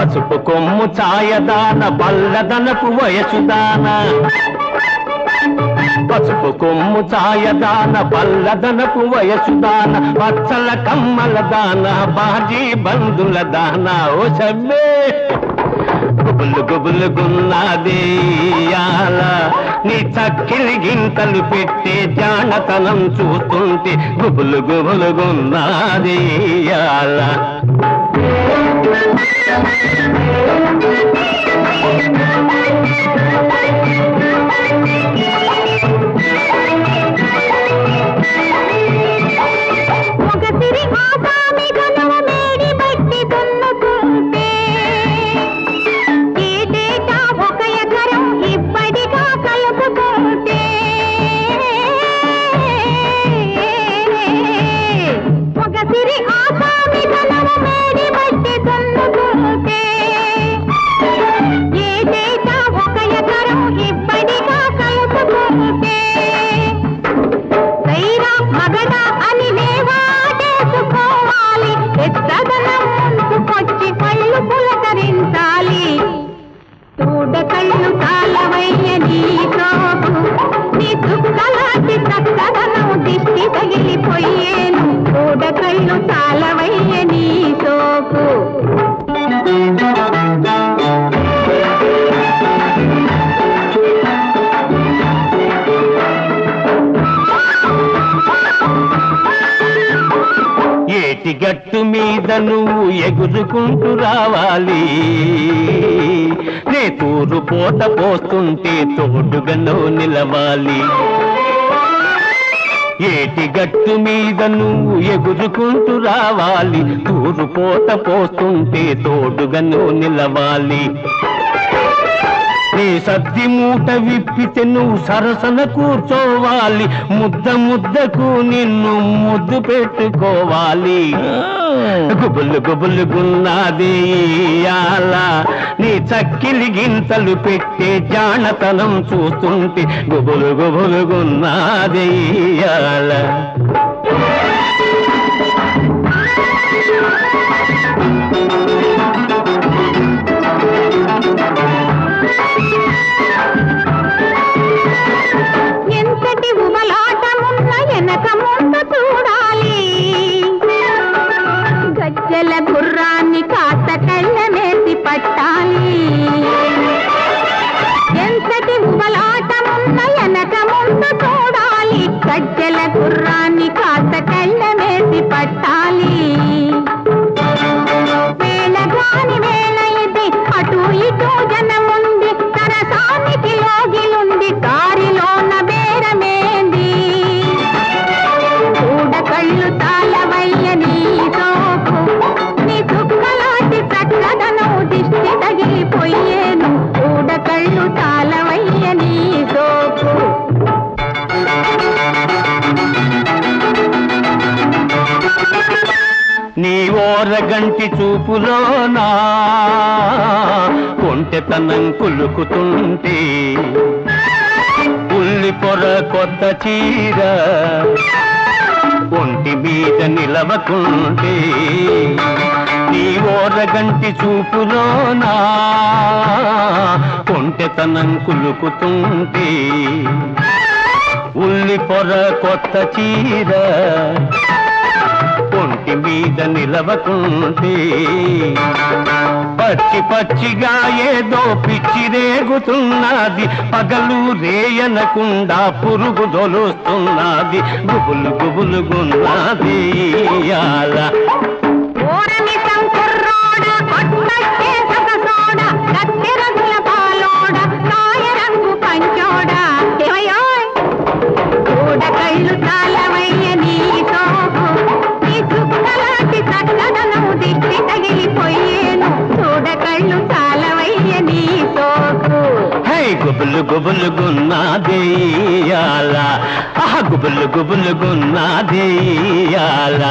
పసుపు కొమ్ము ఛాయదాన పల్లదనపు వయసుదాన పసుపు కొమ్ము ఛాయదాన పల్లదనపు వయసుదాన పచ్చల కమ్మల దాన బాజీ బంధుల దాన ఓ సమ్మే గుబులు గుబులు గున్నాదేయాల నీ చక్కిలి గింతలు పెట్టే జానతనం చూస్తుంటే గుబులు గుబులు గున్నాదేయాల కళ్ళు కాలవయ్య నీ సోకు నీ దుఃఖలాంటి చక్కదనం దిష్టి తగిలిపోయేను చూడ కళ్ళు కాలవయ్య నీ సోకు ఏటి గట్టు మీద నువ్వు ఎగురుకుంటూ రావాలి నే తూరు పోత పోస్తుంటే తోడుగను నిలవాలి ఏటి గట్టు మీద నువ్వు ఎగురుకుంటూ రావాలి తూరు పోత పోస్తుంటే తోడుగను నిలవాలి నీ సద్ది మూట విప్పితే నువ్వు సరసన కూర్చోవాలి ముద్ద ముద్దకు నిన్ను ముద్దు పెట్టుకోవాలి గుబులు గుబులు గున్నాదేయాల నీ చక్కిలి గింతలు పెట్టే జానతనం చూస్తుంటే గుబులు గుబులు గున్నాదేయాల గజ్జల గుర్రాన్ని కాస్త కళ్ళమేసి పట్టాలి ఎంతటి ఉబలాటమున్న వెనక ముందు చూడాలి గజ్జల గుర్రాన్ని కాస్త కళ్ళమేసి పట్టాలి వేళగాని వేళ ఇది అటు ఇటు జనముంది సరసానికి లోగిలుంది దారిలోన బేరమేంది చూడ కళ్ళు తాళవయ్య నీ సోకు నీ దుఃఖలాంటి చక్కదనం దిష్టి తగిలిపోయేను చూడ కళ్ళు తాళవయ్య నీ సోకు నీ ఓరగంటి చూపులోనా కొంటెతనం కులుకుతుంటే ఉల్లి పొర కొత్త చీర ఒంటి మీద నిలవకుంటే నీ ఓరగంటి చూపులోనా కొంటెతనం కులుకుతుంటే ఉల్లి పొర కొత్త చీర ఒంటి మీద నిలవకుంటే పచ్చి పచ్చిగా ఏదో పిచ్చి రేగుతున్నది పగలు రేయనకుండా పురుగు దొలుస్తున్నది గుబులు గుబులు గున్నది కళ్ళు తాళవయ్య నీ సోకు నీ దుఃఖలాంటి చక్కదనం దిష్టి తగిలిపోయేను చూడ కళ్ళు తాళవయ్య నీ సోకు హై గుబులు గుబులు గున్నాదేయాల గుబులు గుబులు గున్నాదేయాల